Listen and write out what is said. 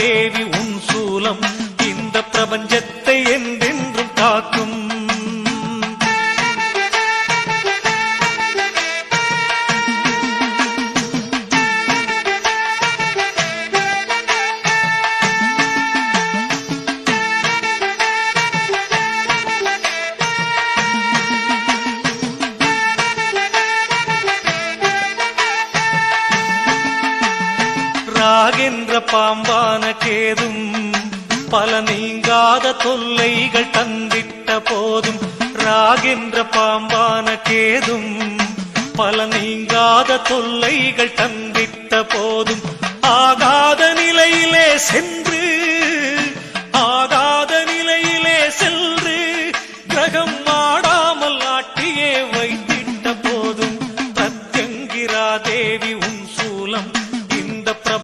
தேவி உன் சூலம் இந்த பிரபஞ்சத்தை என்றென்றும் காக்கும். ராகென்ற பாம்பான கேதும் பல நீங்காத தொல்லைகள் தந்திட்ட போதும், ராகென்ற பாம்பான கேதும் பல நீங்காத தொல்லைகள் தந்திட்ட போதும், ஆகாத நிலையிலே சென்று